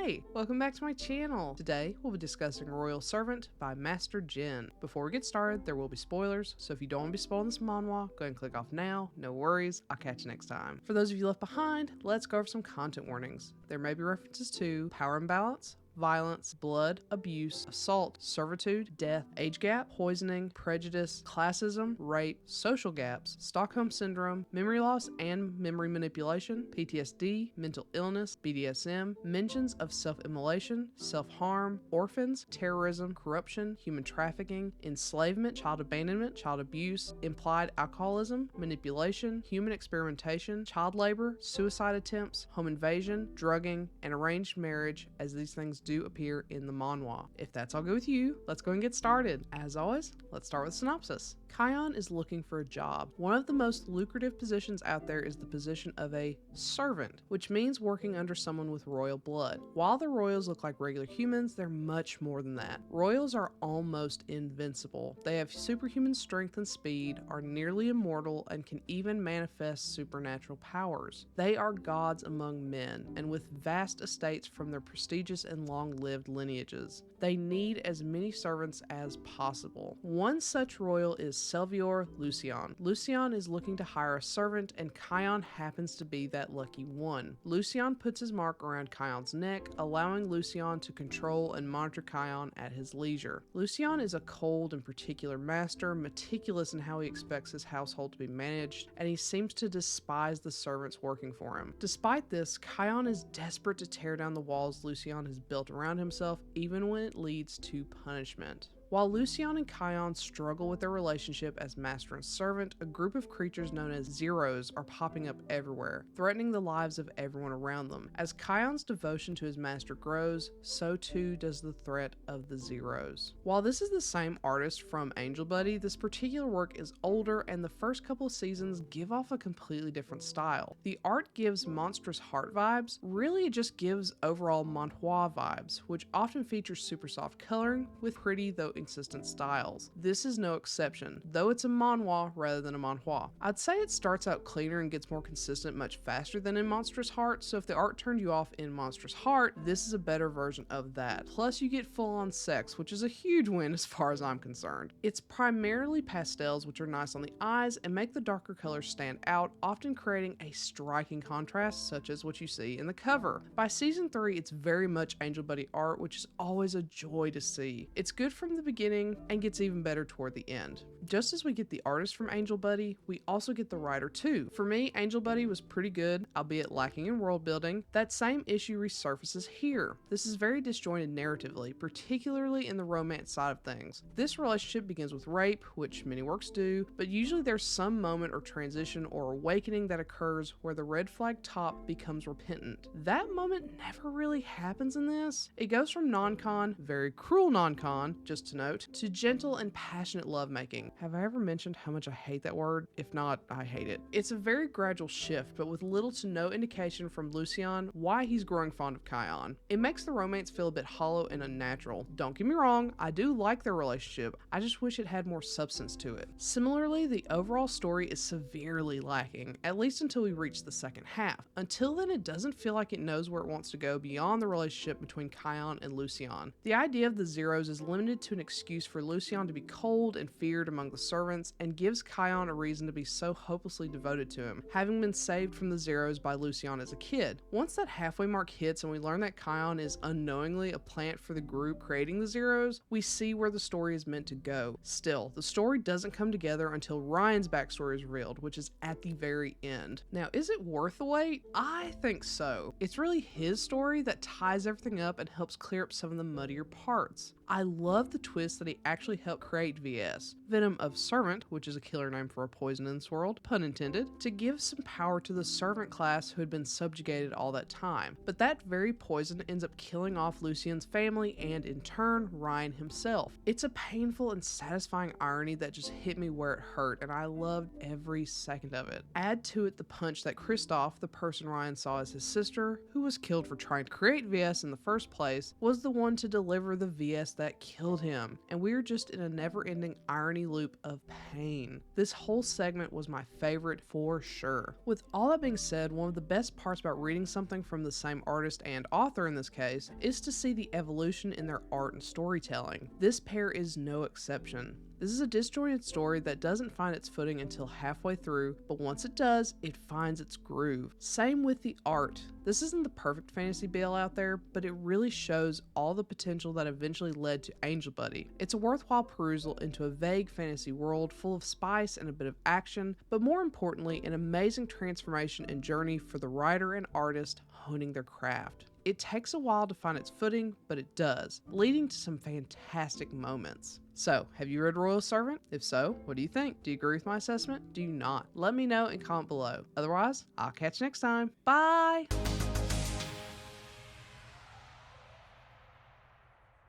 Hey, welcome back to my channel. Today, we'll be discussing Royal Servant by MasterGin. Before we get started, there will be spoilers, so if you don't want to be spoiling this manhwa, go ahead and click off now. No worries, I'll catch you next time. For those of you left behind, let's go over some content warnings. There may be references to power imbalance, violence, blood, abuse, assault, servitude, death, age gap, poisoning, prejudice, classism, rape, social gaps, Stockholm Syndrome, memory loss and memory manipulation, PTSD, mental illness, BDSM, mentions of self-immolation, self-harm, orphans, terrorism, corruption, human trafficking, enslavement, child abandonment, child abuse, implied alcoholism, manipulation, human experimentation, child labor, suicide attempts, home invasion, drugging, and arranged marriage, as these things do appear in the manhwa. If that's all good with you, let's go and get started. As always, let's start with a synopsis. Kion is looking for a job. One of the most lucrative positions out there is the position of a servant, which means working under someone with royal blood. While the royals look like regular humans, they're much more than that. Royals are almost invincible. They have superhuman strength and speed, are nearly immortal, and can even manifest supernatural powers. They are gods among men, and with vast estates from their prestigious and long-lived lineages. They need as many servants as possible. One such royal is Selvior Lucian. Lucian is looking to hire a servant, and Kion happens to be that lucky one. Lucian puts his mark around Kion's neck, allowing Lucian to control and monitor Kion at his leisure. Lucian is a cold and particular master, meticulous in how he expects his household to be managed, and he seems to despise the servants working for him. Despite this, Kion is desperate to tear down the walls Lucian has built around himself, even when it leads to punishment. While Lucian and Kion struggle with their relationship as master and servant, a group of creatures known as Zeros are popping up everywhere, threatening the lives of everyone around them. As Kion's devotion to his master grows, so too does the threat of the Zeros. While this is the same artist from Angel Buddy, this particular work is older, and the first couple of seasons give off a completely different style. The art gives monstrous heart vibes. Really, it just gives overall Manhua vibes, which often features super soft coloring with pretty though consistent styles. This is no exception, though it's a manhwa rather than a manhua. I'd say it starts out cleaner and gets more consistent much faster than in Monstrous Heart, so if the art turned you off in Monstrous Heart, this is a better version of that. Plus you get full-on sex, which is a huge win as far as I'm concerned. It's primarily pastels, which are nice on the eyes and make the darker colors stand out, often creating a striking contrast such as what you see in the cover. By season 3, it's very much Angel Buddy art, which is always a joy to see. It's good from the beginning and gets even better toward the end. Just as we get the artist from Angel Buddy, we also get the writer too. For me, Angel Buddy was pretty good, albeit lacking in world building. That same issue resurfaces here. This is very disjointed narratively, particularly in the romance side of things. This relationship begins with rape, which many works do, but usually there's some moment or transition or awakening that occurs where the red flag top becomes repentant. That moment never really happens in this. It goes from non-con, very cruel non-con, just to note, to gentle and passionate lovemaking. Have I ever mentioned how much I hate that word? If not, I hate it. It's a very gradual shift, but with little to no indication from Lucian why he's growing fond of Kion. It makes the romance feel a bit hollow and unnatural. Don't get me wrong, I do like their relationship, I just wish it had more substance to it. Similarly, the overall story is severely lacking, at least until we reach the second half. Until then, it doesn't feel like it knows where it wants to go beyond the relationship between Kion and Lucian. The idea of the Zeros is limited to an excuse for Lucian to be cold and feared among the servants, and gives Kion a reason to be so hopelessly devoted to him, having been saved from the Zeros by Lucian as a kid. Once that halfway mark hits and we learn that Kion is unknowingly a plant for the group creating the Zeros, we see where the story is meant to go. Still, the story doesn't come together until Ryan's backstory is revealed, which is at the very end. Now, is it worth the wait? I think so. It's really his story that ties everything up and helps clear up some of the muddier parts. I love the twist that he actually helped create VS, Venom of Servant, which is a killer name for a poison in this world, pun intended, to give some power to the servant class who had been subjugated all that time. But that very poison ends up killing off Lucian's family and, in turn, Ryan himself. It's a painful and satisfying irony that just hit me where it hurt, and I loved every second of it. Add to it the punch that Kristoff, the person Ryan saw as his sister, who was killed for trying to create VS in the first place, was the one to deliver the VS that killed him, and we're just in a never-ending irony loop of pain. This whole segment was my favorite for sure. With all that being said, one of the best parts about reading something from the same artist and author in this case is to see the evolution in their art and storytelling. This pair is no exception. This is a disjointed story that doesn't find its footing until halfway through, but once it does, it finds its groove. Same with the art. This isn't the perfect fantasy BL out there, but it really shows all the potential that eventually led to Angel Buddy. It's a worthwhile perusal into a vague fantasy world full of spice and a bit of action, but more importantly, an amazing transformation and journey for the writer and artist honing their craft. It takes a while to find its footing, but it does, leading to some fantastic moments. So, have you read Royal Servant? If so, what do you think? Do you agree with my assessment? Do you not? Let me know and comment below. Otherwise, I'll catch you next time. Bye!